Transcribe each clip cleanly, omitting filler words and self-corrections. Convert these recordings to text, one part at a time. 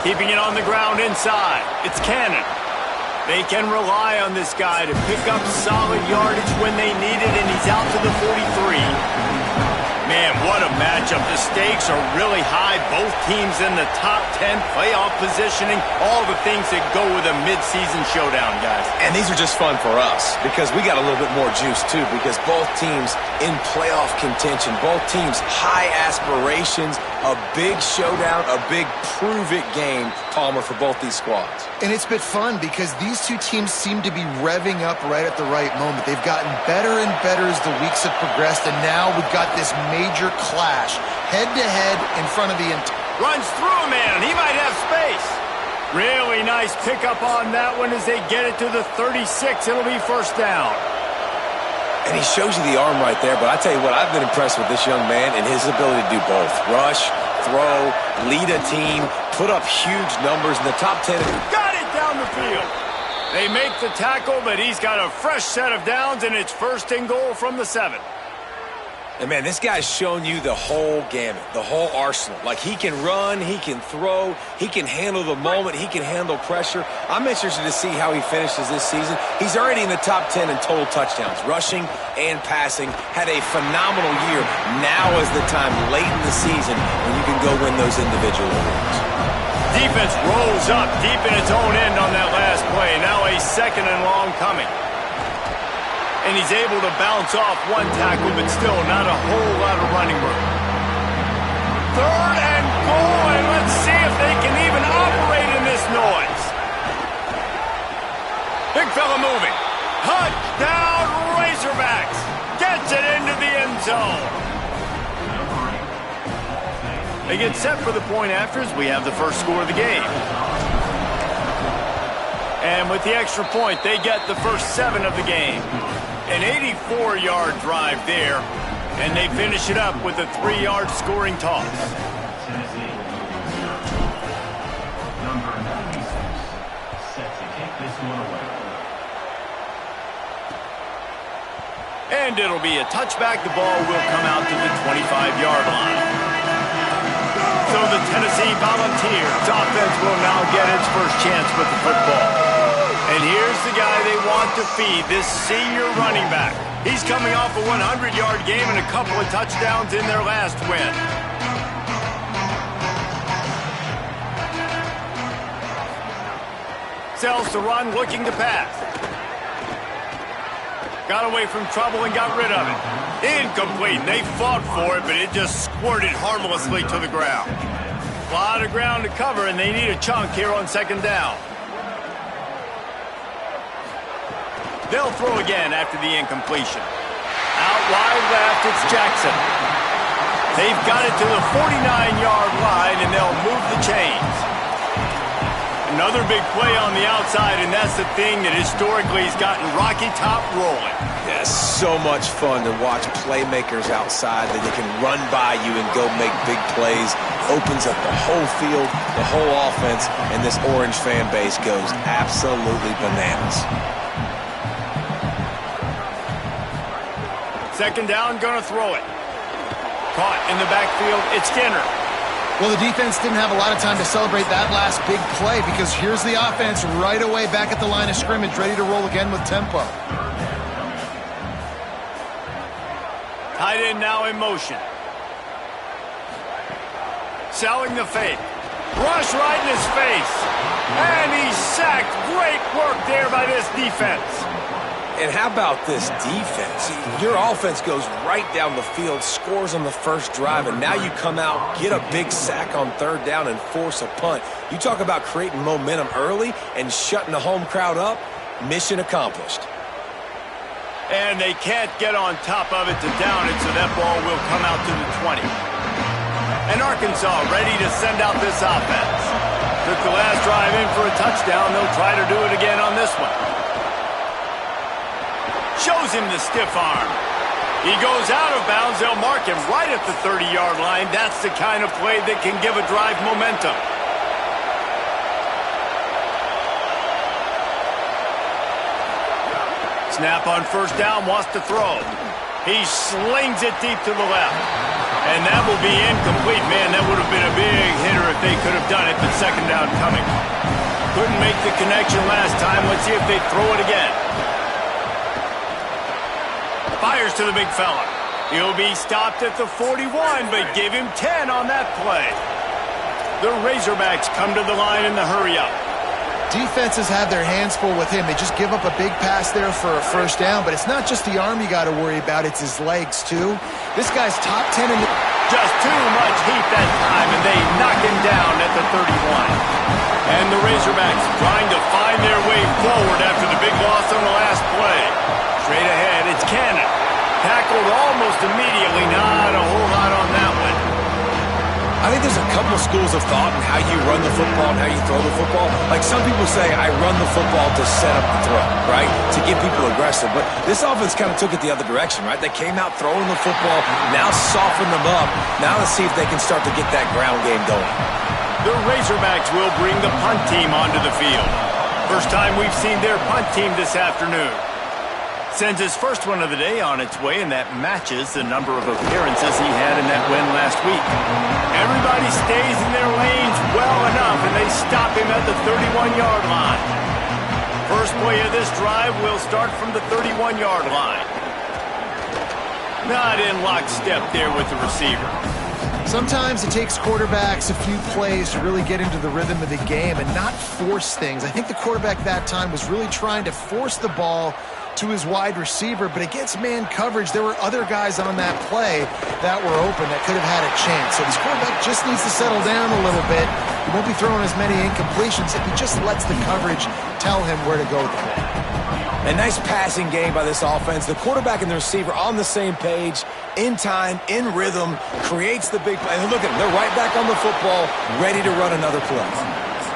Keeping it on the ground inside. It's Cannon. They can rely on this guy to pick up solid yardage when they need it, and he's out to the 43. Man, what a matchup. The stakes are really high. Both teams in the top 10, playoff positioning, all the things that go with a mid-season showdown, guys. And these are just fun for us because we got a little bit more juice, too, because both teams in playoff contention, both teams high aspirations, a big showdown, a big prove-it game, Palmer, for both these squads. And it's been fun because these two teams seem to be revving up right at the right moment. They've gotten better and better as the weeks have progressed, and now we've got this major clash, head-to-head in front of the entire... Runs through a man, he might have space. Really nice pickup on that one as they get it to the 36. It'll be first down. And he shows you the arm right there, but I tell you what, I've been impressed with this young man and his ability to do both. Rush, throw, lead a team, put up huge numbers in the top 10. Got it down the field. They make the tackle, but he's got a fresh set of downs, and it's first and goal from the 7. And, man, this guy's shown you the whole gamut, the whole arsenal. Like, he can run, he can throw, he can handle the moment, he can handle pressure. I'm interested to see how he finishes this season. He's already in the top 10 in total touchdowns, rushing and passing. Had a phenomenal year. Now is the time late in the season when you can go win those individual awards. Defense rolls up deep in its own end on that last play. Now a second and long coming. And he's able to bounce off one tackle, but still not a whole lot of running room. Third and goal, and let's see if they can even operate in this noise. Big fella moving. Touchdown, Razorbacks. Gets it into the end zone. They get set for the point afters. We have the first score of the game. And with the extra point, they get the first 7 of the game. An 84-yard drive there, and they finish it up with a 3-yard scoring toss. Number 96, set to kick this one away. And it'll be a touchback. The ball will come out to the 25-yard line. So the Tennessee Volunteers offense will now get its first chance with the football. And here's the guy they want to feed, this senior running back. He's coming off a 100-yard game and a couple of touchdowns in their last win. Sells to run, looking to pass. Got away from trouble and got rid of it. Incomplete. They fought for it, but it just squirted harmlessly to the ground. A lot of ground to cover, and they need a chunk here on second down. They'll throw again after the incompletion. Out wide left, it's Jackson. They've got it to the 49-yard line, and they'll move the chains. Another big play on the outside, and that's the thing that historically has gotten Rocky Top rolling. Yeah, so much fun to watch playmakers outside that they can run by you and go make big plays. Opens up the whole field, the whole offense, and this Orange fan base goes absolutely bananas. Second down, gonna throw it. Caught in the backfield, it's Skinner. Well, the defense didn't have a lot of time to celebrate that last big play because here's the offense right away back at the line of scrimmage, ready to roll again with tempo. Tight end now in motion. Selling the fake. Rush right in his face. And he's sacked. Great work there by this defense. And how about this defense? Your offense goes right down the field, scores on the first drive, and now you come out, get a big sack on third down, and force a punt. You talk about creating momentum early and shutting the home crowd up. Mission accomplished. And they can't get on top of it to down it, so that ball will come out to the 20. And Arkansas ready to send out this offense. Took the last drive in for a touchdown. They'll try to do it again on this one. Shows him the stiff arm. He goes out of bounds. They'll mark him right at the 30-yard line. That's the kind of play that can give a drive momentum. Snap on first down, wants to throw. He slings it deep to the left. And that will be incomplete. Man, that would have been a big hitter if they could have done it, but second down coming. Couldn't make the connection last time. Let's see if they throw it again. Fires to the big fella. He'll be stopped at the 41, but give him 10 on that play. The Razorbacks come to the line in the hurry-up. Defenses have their hands full with him. They just give up a big pass there for a first down, but it's not just the arm you got to worry about, it's his legs, too. This guy's top 10 in the... Just too much heat that time, and they knock him down at the 31. And the Razorbacks trying to find their way forward after the big loss on the last play. Straight ahead, it's Cannon. Tackled almost immediately. Not a whole lot on that one. I think there's a couple of schools of thought in how you run the football and how you throw the football. Like some people say, I run the football to set up the throw, right? To get people aggressive. But this offense kind of took it the other direction, right? They came out throwing the football, now soften them up. Now let's see if they can start to get that ground game going. The Razorbacks will bring the punt team onto the field. First time we've seen their punt team this afternoon. Sends his first one of the day on its way, and that matches the number of appearances he had in that win last week. Everybody stays in their lanes well enough, and they stop him at the 31-yard line. First play of this drive will start from the 31-yard line. Not in lockstep there with the receiver. Sometimes it takes quarterbacks a few plays to really get into the rhythm of the game and not force things. I think the quarterback that time was really trying to force the ball to his wide receiver, but against man coverage, there were other guys on that play that were open that could have had a chance. So this quarterback just needs to settle down a little bit. He won't be throwing as many incompletions if he just lets the coverage tell him where to go with the ball. A nice passing game by this offense. The quarterback and the receiver on the same page, in time, in rhythm, creates the big play. And look at them. They're right back on the football, ready to run another play.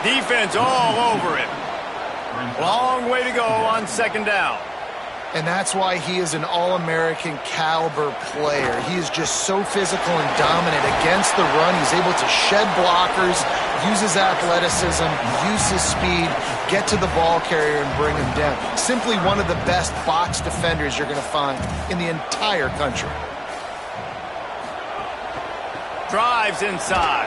Defense all over him. Long way to go on second down. And that's why he is an All-American caliber player. He is just so physical and dominant against the run. He's able to shed blockers, use his athleticism, use his speed, get to the ball carrier and bring him down. Simply one of the best box defenders you're going to find in the entire country. Drives inside.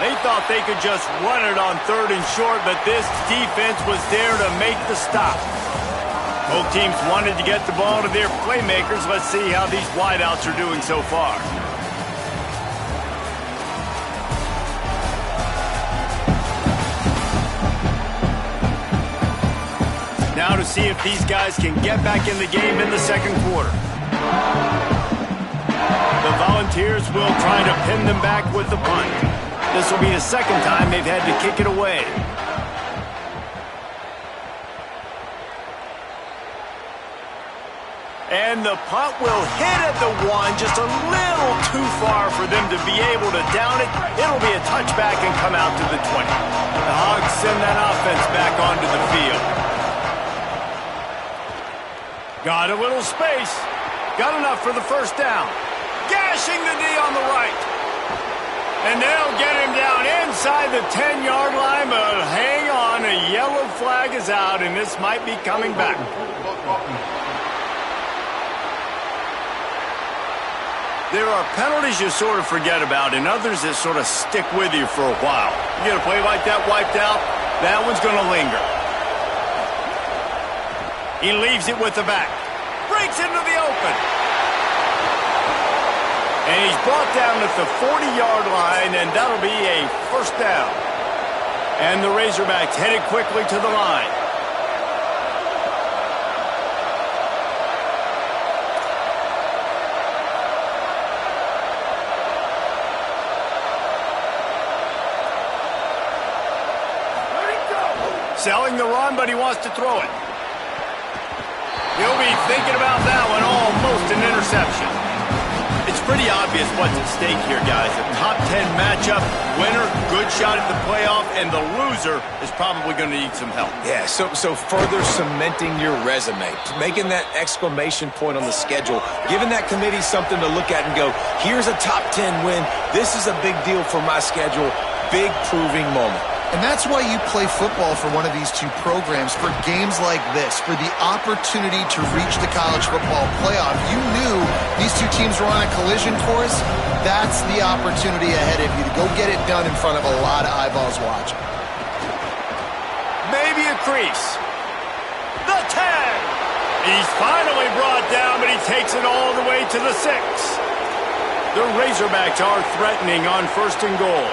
They thought they could just run it on third and short, but this defense was there to make the stop. Both teams wanted to get the ball to their playmakers. Let's see how these wideouts are doing so far. Now to see if these guys can get back in the game in the second quarter. The Volunteers will try to pin them back with the punt. This will be the second time they've had to kick it away. And the punt will hit at the one, just a little too far for them to be able to down it. It'll be a touchback and come out to the 20. The Hogs send that offense back onto the field. Got a little space. Got enough for the first down. Gashing the D on the right. And they'll get him down inside the 10-yard line, but hang on, a yellow flag is out, and this might be coming back. There are penalties you sort of forget about and others that sort of stick with you for a while. You get a play like that wiped out, that one's going to linger. He leaves it with the back. Breaks into the open. And he's brought down at the 40-yard line, and that'll be a first down. And the Razorbacks headed quickly to the line. Selling the run, but he wants to throw it. He'll be thinking about that one, almost an interception. It's pretty obvious what's at stake here, guys. A top 10 matchup, winner, good shot at the playoff, and the loser is probably going to need some help. Yeah, so further cementing your resume, making that exclamation point on the schedule, giving that committee something to look at and go, here's a top 10 win. This is a big deal for my schedule. Big proving moment. And that's why you play football for one of these two programs, for games like this, for the opportunity to reach the college football playoff. You knew these two teams were on a collision course. That's the opportunity ahead of you to go get it done in front of a lot of eyeballs watching. Maybe a crease. The 10. He's finally brought down, but he takes it all the way to the 6. The Razorbacks are threatening on 1st and goal.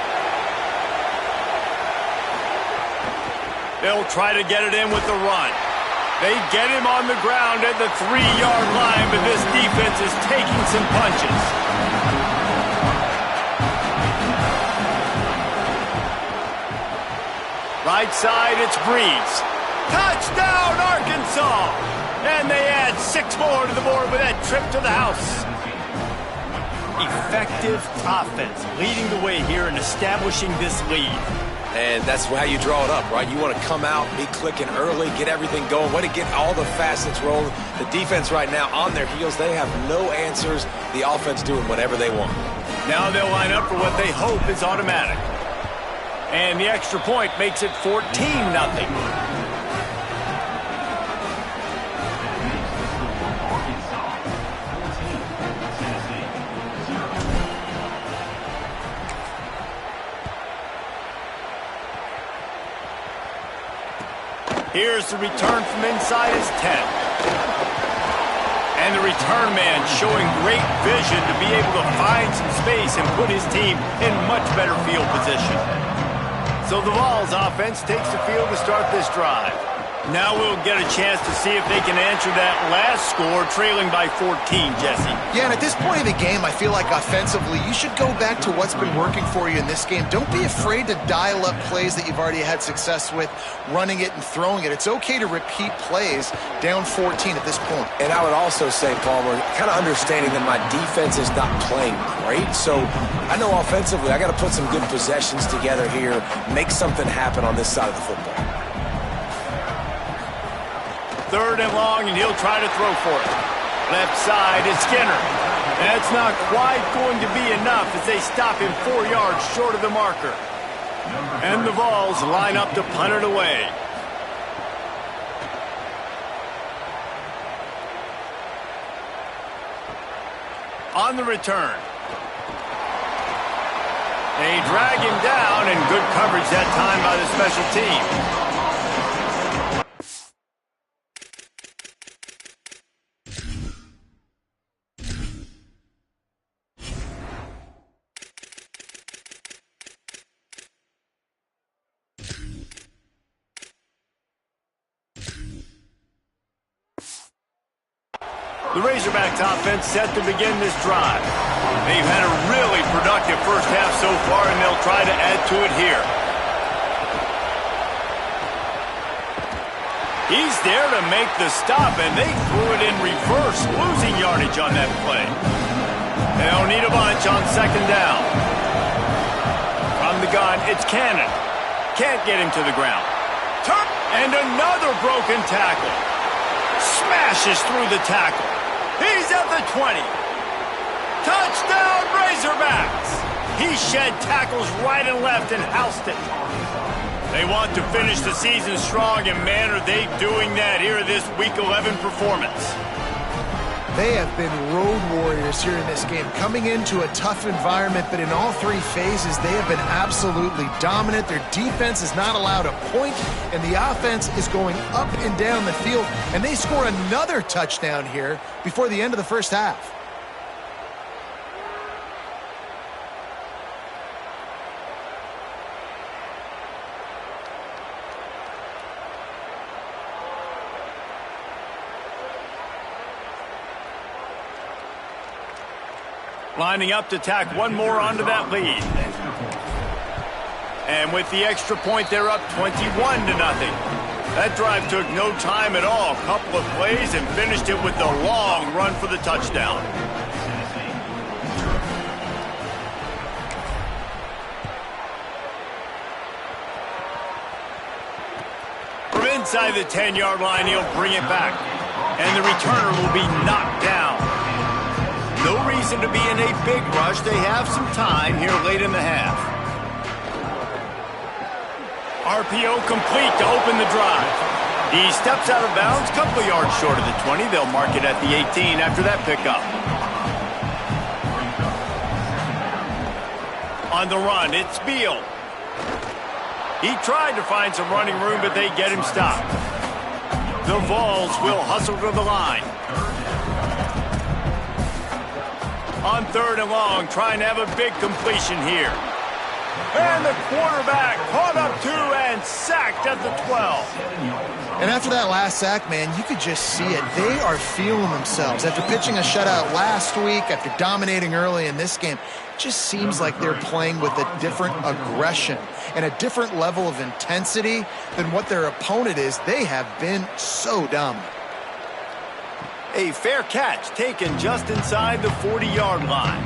They'll try to get it in with the run. They get him on the ground at the 3-yard line, but this defense is taking some punches. Right side, it's Breeze. Touchdown, Arkansas! And they add 6 more to the board with that trip to the house. Effective offense, leading the way here and establishing this lead. And that's how you draw it up, right? You want to come out, be clicking early, get everything going, way to get all the facets rolling. The defense right now on their heels, they have no answers. The offense doing whatever they want. Now they'll line up for what they hope is automatic. And the extra point makes it 14-0. Here's the return from inside his 10. And the return man showing great vision to be able to find some space and put his team in much better field position. So the Vols offense takes the field to start this drive. Now we'll get a chance to see if they can answer that last score, trailing by 14, Jesse. Yeah, and at this point of the game, I feel like offensively, you should go back to what's been working for you in this game. Don't be afraid to dial up plays that you've already had success with, running it and throwing it. It's okay to repeat plays down 14 at this point. And I would also say, Palmer, kind of understanding that my defense is not playing great. So I know offensively, I got to put some good possessions together here, make something happen on this side of the football. 3rd and long, and he'll try to throw for it. Left side is Skinner. That's not quite going to be enough as they stop him 4 yards short of the marker. And the Vols line up to punt it away. On the return. They drag him down, and good coverage that time by the special team. The Razorbacks offense set to begin this drive. They've had a really productive first half so far, and they'll try to add to it here. He's there to make the stop, and they threw it in reverse, losing yardage on that play. They'll need a bunch on 2nd down. From the gun, it's Cannon. Can't get him to the ground. Turn, and another broken tackle. Smashes through the tackle. He's at the 20. Touchdown, Razorbacks! He shed tackles right and left and housed it. They want to finish the season strong, and man, are they doing that here in this Week 11 performance. They have been road warriors here in this game, coming into a tough environment, but in all 3 phases, they have been absolutely dominant. Their defense is not allowed a point, and the offense is going up and down the field, and they score another touchdown here before the end of the first half. Lining up to tack one more onto that lead. And with the extra point, they're up 21-0. That drive took no time at all. A couple of plays and finished it with the long run for the touchdown. From inside the 10-yard line, he'll bring it back. And the returner will be knocked down. No reason to be in a big rush. They have some time here late in the half. RPO complete to open the drive. He steps out of bounds, a couple of yards short of the 20. They'll mark it at the 18 after that pickup. On the run, it's Beal. He tried to find some running room, but they get him stopped. The Vols will hustle to the line. On 3rd and long, trying to have a big completion here. And the quarterback caught up to and sacked at the 12. And after that last sack, man, you could just see it. They are feeling themselves. After pitching a shutout last week, after dominating early in this game, it just seems like they're playing with a different aggression and a different level of intensity than what their opponent is. They have been so dominant. A fair catch taken just inside the 40-yard line.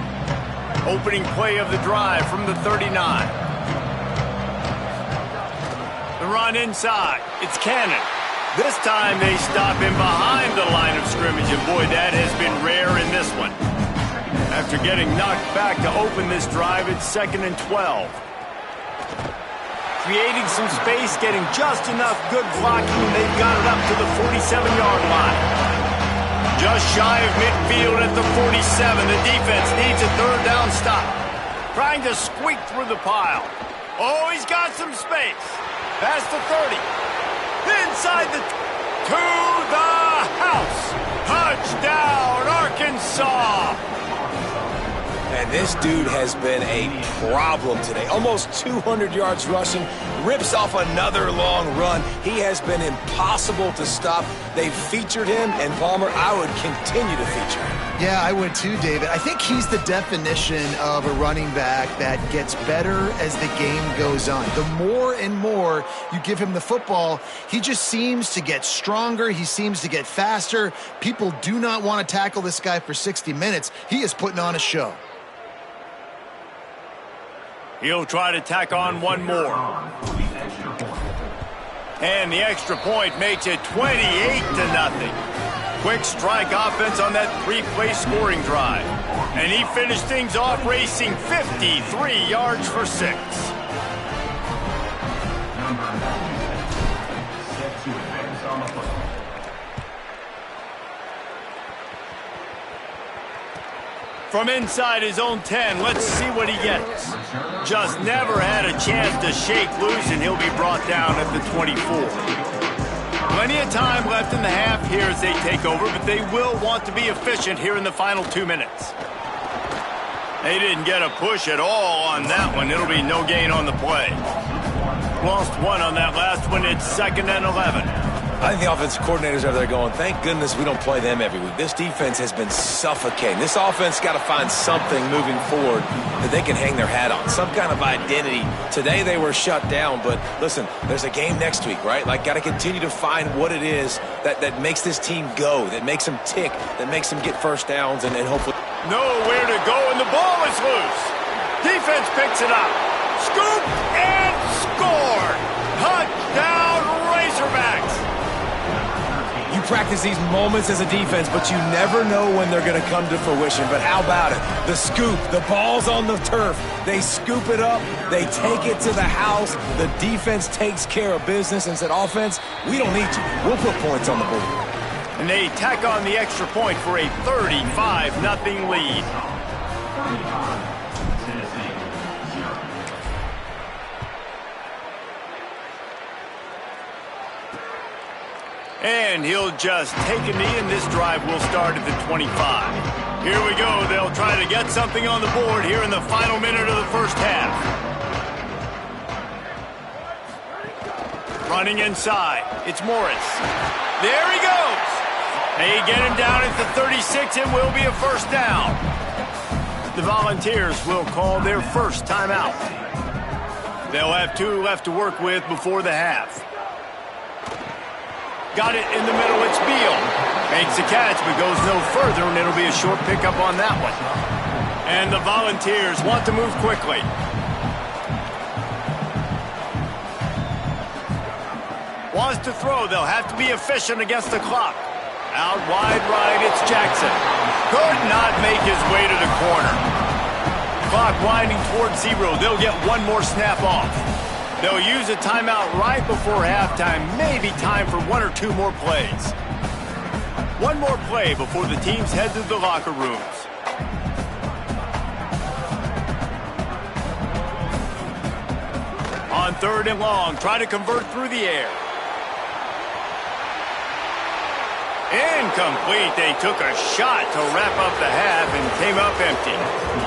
Opening play of the drive from the 39. The run inside. It's Cannon. This time they stop him behind the line of scrimmage, and boy, that has been rare in this one. After getting knocked back to open this drive, it's 2nd and 12. Creating some space, getting just enough good blocking, and they've got it up to the 47-yard line. Just shy of midfield at the 47. The defense needs a 3rd down stop. Trying to squeak through the pile. Oh, he's got some space. Past the 30. Inside the... to the house. Touchdown, Arkansas. And this dude has been a problem today. Almost 200 yards rushing, rips off another long run. He has been impossible to stop. They've featured him, and Palmer, I would continue to feature him. Yeah, I would too, David. I think he's the definition of a running back that gets better as the game goes on. The more and more you give him the football, he just seems to get stronger. He seems to get faster. People do not want to tackle this guy for 60 minutes. He is putting on a show. He'll try to tack on one more. And the extra point makes it 28-0. Quick strike offense on that 3-play scoring drive. And he finished things off racing 53 yards for 6. From inside his own 10, let's see what he gets. Just never had a chance to shake loose, and he'll be brought down at the 24. Plenty of time left in the half here as they take over, but they will want to be efficient here in the final 2 minutes. They didn't get a push at all on that one. It'll be no gain on the play. Lost one on that last one. It's 2nd and 11. I think the offensive coordinators are there going, thank goodness we don't play them every week. This defense has been suffocating. This offense got to find something moving forward that they can hang their hat on, some kind of identity. Today they were shut down, but listen, there's a game next week, right? Like, got to continue to find what it is that makes this team go, that makes them tick, that makes them get first downs, and hopefully... Nowhere to go, and the ball is loose. Defense picks it up. Scoop and score. Touchdown, Razorbacks. You practice these moments as a defense, but you never know when they're going to come to fruition. But how about it? The scoop, the ball's on the turf. They scoop it up. They take it to the house. The defense takes care of business and said, offense, we don't need you. We'll put points on the board. And they tack on the extra point for a 35-0 lead. And he'll just take a knee, and this drive will start at the 25. Here we go. They'll try to get something on the board here in the final minute of the first half. Running inside. It's Morris. There he goes. They get him down at the 36. It will be a first down. The Volunteers will call their first timeout. They'll have 2 left to work with before the half. Got it in the middle, it's Beal. Makes the catch, but goes no further, and it'll be a short pickup on that one. And the Volunteers want to move quickly. Wants to throw, they'll have to be efficient against the clock. Out wide right, it's Jackson. Could not make his way to the corner. Clock winding towards 0. They'll get one more snap off. They'll use a timeout right before halftime. Maybe time for 1 or 2 more plays. One more play before the teams head to the locker rooms. On 3rd and long, try to convert through the air. Incomplete. They took a shot to wrap up the half and came up empty.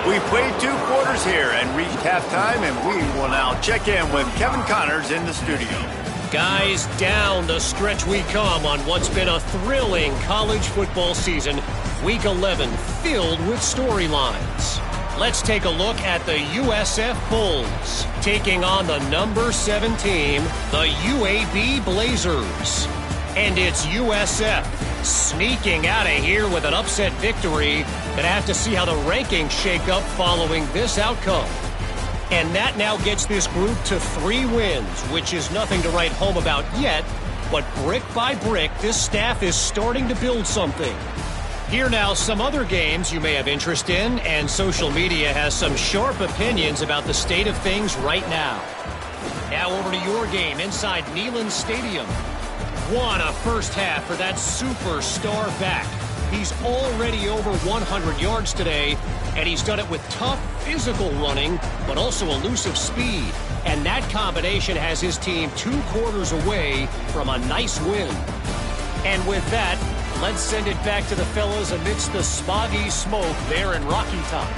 We played 2 quarters here and reached halftime, and we will now check in with Kevin Connors in the studio. Guys, down the stretch we come on what's been a thrilling college football season. Week 11 filled with storylines. Let's take a look at the USF Bulls taking on the number 7 team, the UAB Blazers. And it's USF sneaking out of here with an upset victory. Gonna have to see how the rankings shake up following this outcome. And that now gets this group to 3 wins, which is nothing to write home about yet. But brick by brick, this staff is starting to build something. Here now, some other games you may have interest in, and social media has some sharp opinions about the state of things right now. Now over to your game inside Neyland Stadium. What a first half for that superstar back. He's already over 100 yards today, and he's done it with tough physical running, but also elusive speed. And that combination has his team 2 quarters away from a nice win. And with that, let's send it back to the fellas amidst the smoggy smoke there in Rocky Top.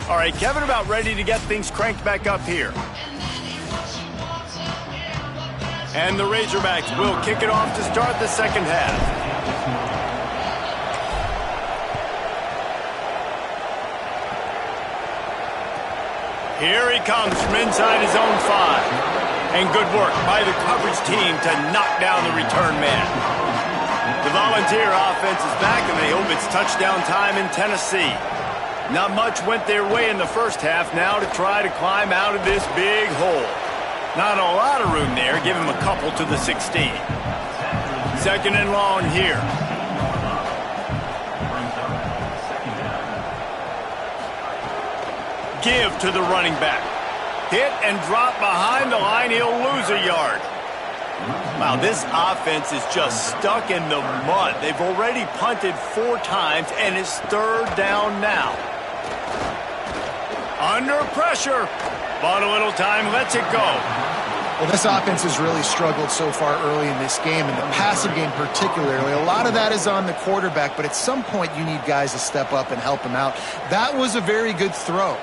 All right, Kevin, about ready to get things cranked back up here. And the Razorbacks will kick it off to start the second half. Here he comes from inside his own 5. And good work by the coverage team to knock down the return man. The Volunteer offense is back, and they hope it's touchdown time in Tennessee. Not much went their way in the first half now to try to climb out of this big hole. Not a lot of room there. Give him a couple to the 16. 2nd and long here. Give to the running back. Hit and drop behind the line. He'll lose a yard. Wow, this offense is just stuck in the mud. They've already punted 4 times, and it's 3rd down now. Under pressure. But a little time lets it go. Well, this offense has really struggled so far early in this game, and the passing game particularly. A lot of that is on the quarterback, but at some point you need guys to step up and help him out. That was a very good throw.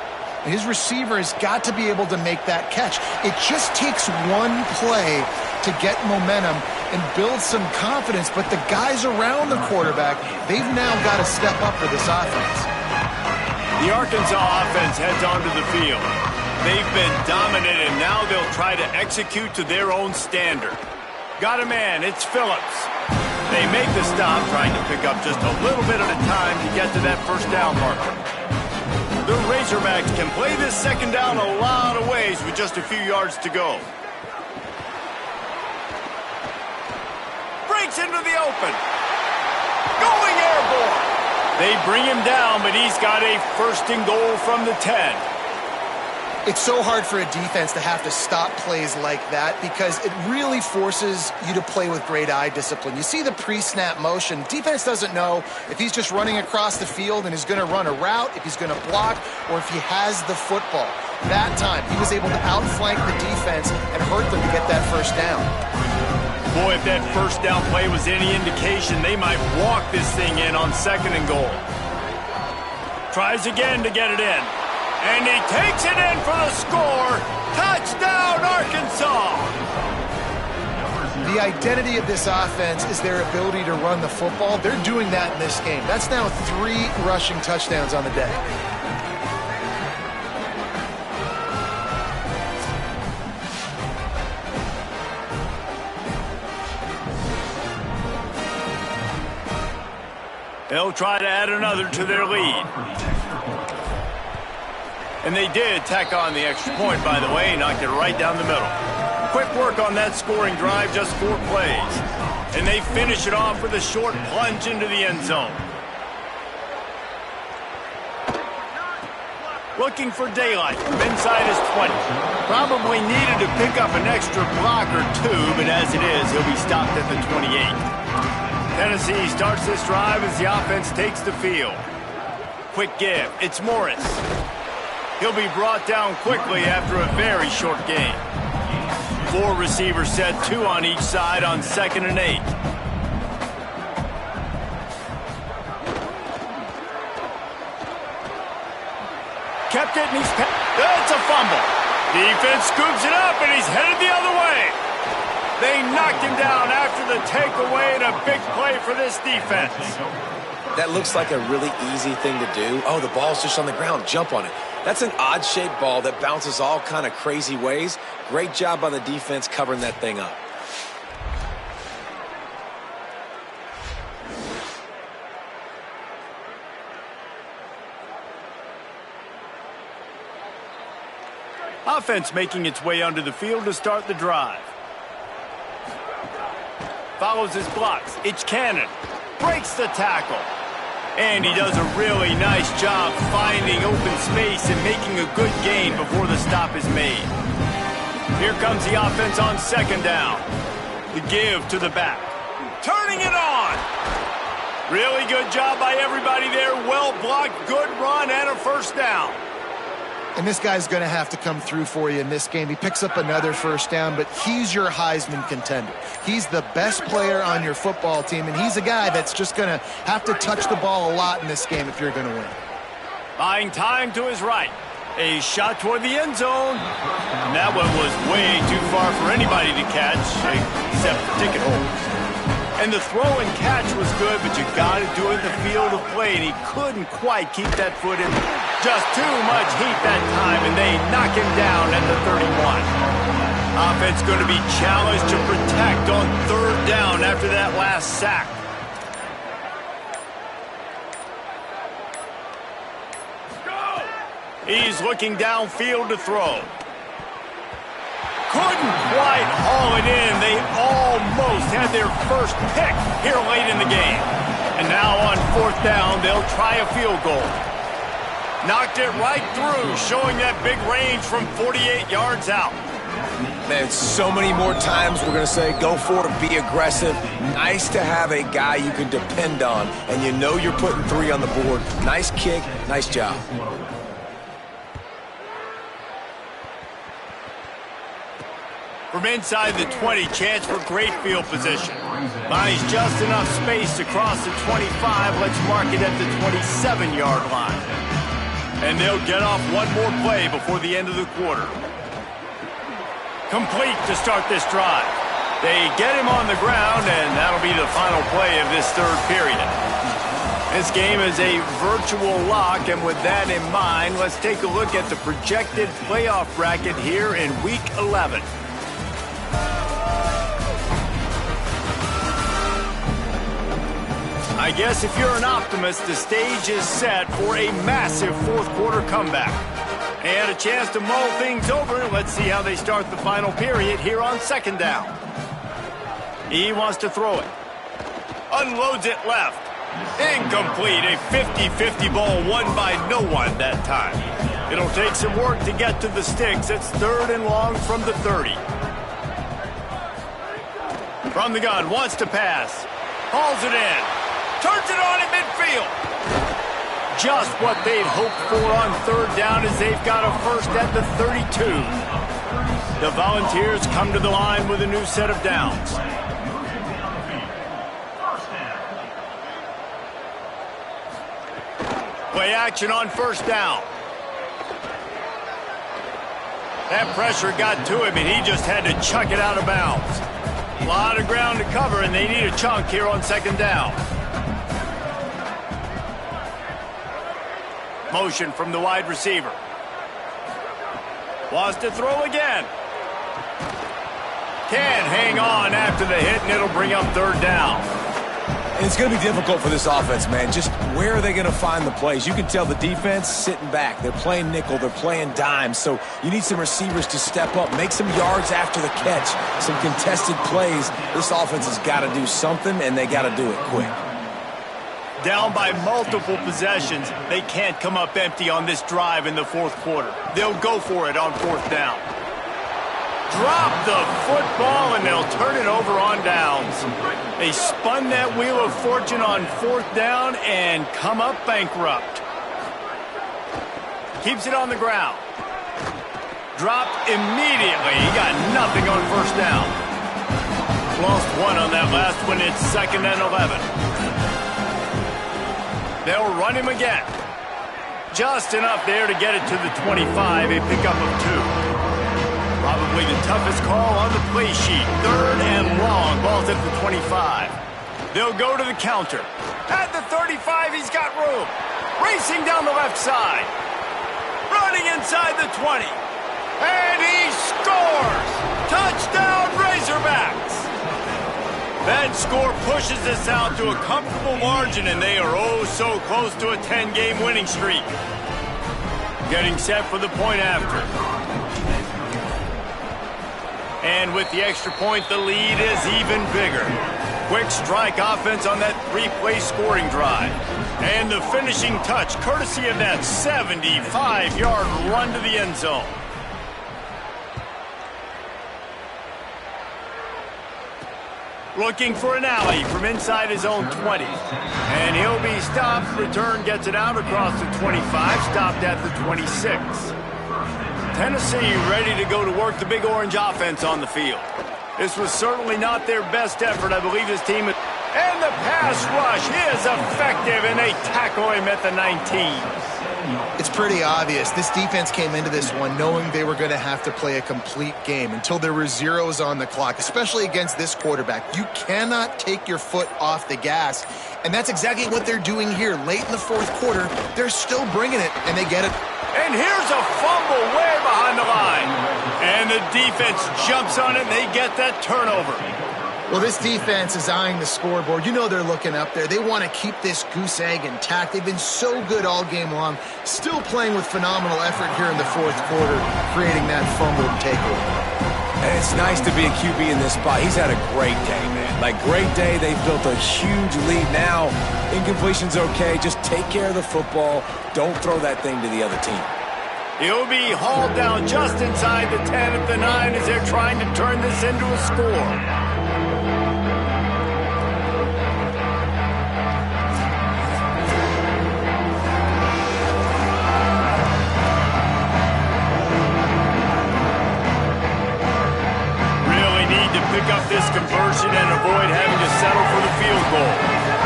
His receiver has got to be able to make that catch. It just takes one play to get momentum and build some confidence, but the guys around the quarterback, they've now got to step up for this offense. The Arkansas offense heads onto the field. They've been dominant, and now they'll try to execute to their own standard. Got a man, it's Phillips. They make the stop, trying to pick up just a little bit at a time to get to that 1st down marker. The Razorbacks can play this 2nd down a lot of ways with just a few yards to go. Breaks into the open. Going airborne. They bring him down, but he's got a 1st and goal from the 10. It's so hard for a defense to have to stop plays like that because it really forces you to play with great eye discipline. You see the pre-snap motion. Defense doesn't know if he's just running across the field and is going to run a route, if he's going to block, or if he has the football. That time, he was able to outflank the defense and hurt them to get that 1st down. Boy, if that 1st down play was any indication, they might walk this thing in on 2nd and goal. Tries again to get it in. And he takes it in for the score. Touchdown, Arkansas! The identity of this offense is their ability to run the football. They're doing that in this game. That's now 3 rushing touchdowns on the day. They'll try to add another to their lead. And they did tack on the extra point, by the way, knocked it right down the middle. Quick work on that scoring drive, just 4 plays. And they finish it off with a short plunge into the end zone. Looking for daylight from inside his 20. Probably needed to pick up an extra block or two, but as it is, he'll be stopped at the 28. Tennessee starts this drive as the offense takes the field. Quick give. It's Morris. He'll be brought down quickly after a very short game. 4 receivers set, 2 on each side on 2nd and 8. Kept it, and it's a fumble. Defense scoops it up, and he's headed the other way. They knocked him down after the takeaway, and a big play for this defense. That looks like a really easy thing to do. Oh, the ball's just on the ground. Jump on it. That's an odd-shaped ball that bounces all kind of crazy ways. Great job by the defense covering that thing up. Offense making its way onto the field to start the drive. Follows his blocks. It's Cannon. Breaks the tackle. And he does a really nice job finding open space and making a good gain before the stop is made. Here comes the offense on 2nd down. The give to the back. Turning it on. Really good job by everybody there. Well blocked, good run, and a 1st down. And this guy's going to have to come through for you in this game. He picks up another 1st down, but he's your Heisman contender. He's the best player on your football team, and he's a guy that's just going to have to touch the ball a lot in this game if you're going to win. Buying time to his right. A shot toward the end zone. And that one was way too far for anybody to catch, except for ticket holders. And the throw and catch was good, but you got to do it in the field of play, and he couldn't quite keep that foot in. Just too much heat that time, and they knock him down at the 31. Offense going to be challenged to protect on 3rd down after that last sack. He's looking downfield to throw. Couldn't quite haul it in. They almost had their first pick here late in the game. And now on 4th down, they'll try a field goal. Knocked it right through, showing that big range from 48 yards out. Man, so many more times we're going to say, go for it, be aggressive. Nice to have a guy you can depend on, and you know you're putting 3 on the board. Nice kick, nice job. From inside the 20, chance for great field position. Buys just enough space to cross the 25. Let's mark it at the 27-yard line. And they'll get off one more play before the end of the quarter. Complete to start this drive. They get him on the ground, and that'll be the final play of this 3rd period. This game is a virtual lock, and with that in mind, let's take a look at the projected playoff bracket here in Week 11. I guess if you're an optimist, the stage is set for a massive 4th quarter comeback. And a chance to mull things over. Let's see how they start the final period here on 2nd down. He wants to throw it. Unloads it left. Incomplete. A 50-50 ball won by no one that time. It'll take some work to get to the sticks. It's 3rd and long from the 30. From the gun, wants to pass. Hauls it in. Turns it on in midfield. Just what they'd hoped for on 3rd down as they've got a 1st at the 32. The Volunteers come to the line with a new set of downs. Play action on 1st down. That pressure got to him, and he just had to chuck it out of bounds. A lot of ground to cover, and they need a chunk here on 2nd down. Motion from the wide receiver. Wants to throw again. Can't hang on after the hit, and it'll bring up 3rd down. And it's going to be difficult for this offense, man. Just where are they going to find the plays? You can tell the defense sitting back. They're playing nickel. They're playing dime. So you need some receivers to step up, make some yards after the catch, some contested plays. This offense has got to do something, and they got to do it quick. Down by multiple possessions, they can't come up empty on this drive in the 4th quarter. They'll go for it on 4th down. drop the football, and they'll turn it over on downs. They spun that wheel of fortune on 4th down and come up bankrupt. Keeps it on the ground. Dropped immediately. He got nothing on 1st down. Lost 1 on that last one. It's 2nd and 11. They'll run him again. Just enough there to get it to the 25. A pickup of 2. Probably the toughest call on the play sheet. 3rd and long. Ball's at the 25. They'll go to the counter. At the 35, he's got room. Racing down the left side. Running inside the 20. And he scores! Touchdown, Razorbacks! That score pushes us out to a comfortable margin, and they are oh so close to a 10-game winning streak. Getting set for the point after. And with the extra point, the lead is even bigger. Quick strike offense on that 3-play scoring drive. And the finishing touch, courtesy of that 75-yard run to the end zone. Looking for an alley from inside his own 20. And he'll be stopped. Return gets it out across the 25. Stopped at the 26. Tennessee ready to go to work the Big Orange offense on the field. This was certainly not their best effort. I believe this team... And the pass rush is effective, and they tackle him at the 19. It's pretty obvious. This defense came into this one knowing they were going to have to play a complete game until there were zeros on the clock, especially against this quarterback. You cannot take your foot off the gas, and that's exactly what they're doing here. Late in the 4th quarter, they're still bringing it, and they get it. And here's a fumble way behind the line. And the defense jumps on it, and they get that turnover. Well, this defense is eyeing the scoreboard. You know they're looking up there. They want to keep this goose egg intact. They've been so good all game long, still playing with phenomenal effort here in the 4th quarter, creating that fumble takeaway. And it's nice to be a QB in this spot. He's had a great day, man. Like, great day. They've built a huge lead now. Incompletion's okay. Just take care of the football. Don't throw that thing to the other team. He'll be hauled down just inside the 10 at the 9 as they're trying to turn this into a score. Pick up this conversion and avoid having to settle for the field goal.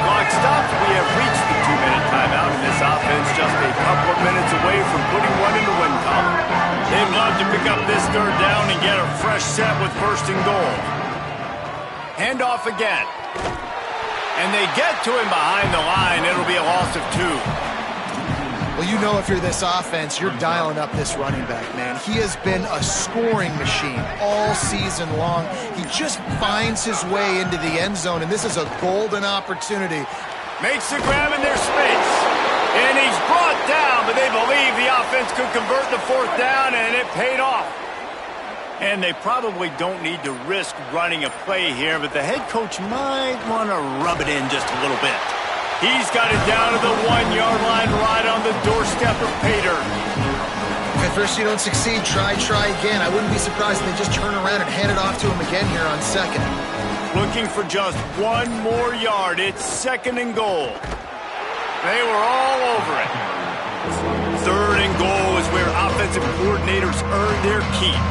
Clock stops. We have reached the 2-minute timeout, and this offense just a couple of minutes away from putting one in the win column. They'd love to pick up this 3rd down and get a fresh set with 1st and goal. Hand off again. And they get to him behind the line. It'll be a loss of 2. Well, you know if you're this offense, you're dialing up this running back, man. He has been a scoring machine all season long. He just finds his way into the end zone, and this is a golden opportunity. Makes the grab in their space. And he's brought down, but they believe the offense could convert the 4th down, and it paid off. And they probably don't need to risk running a play here, but the head coach might want to rub it in just a little bit. He's got it down to the 1-yard line right on the doorstep of Pater. If at first you don't succeed, try again. I wouldn't be surprised if they just turn around and hand it off to him again here on 2nd. Looking for just 1 more yard. It's 2nd and goal. They were all over it. 3rd and goal is where offensive coordinators earn their keep.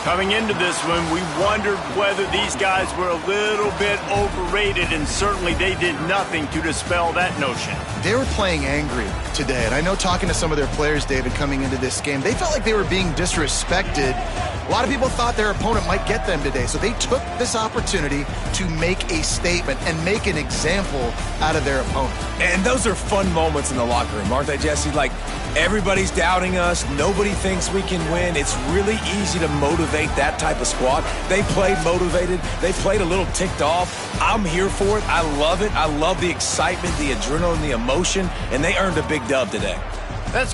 Coming into this one, we wondered whether these guys were a little bit overrated, and certainly they did nothing to dispel that notion. They were playing angry today, and I know talking to some of their players, David, coming into this game, they felt like they were being disrespected. A lot of people thought their opponent might get them today, so they took this opportunity to make a statement and make an example out of their opponent. And those are fun moments in the locker room, aren't they, Jesse? Like, everybody's doubting us. Nobody thinks we can win. It's really easy to motivate that type of squad. They played motivated. They played a little ticked off. I'm here for it. I love it. I love the excitement, the adrenaline, the emotion, and they earned a big dub today.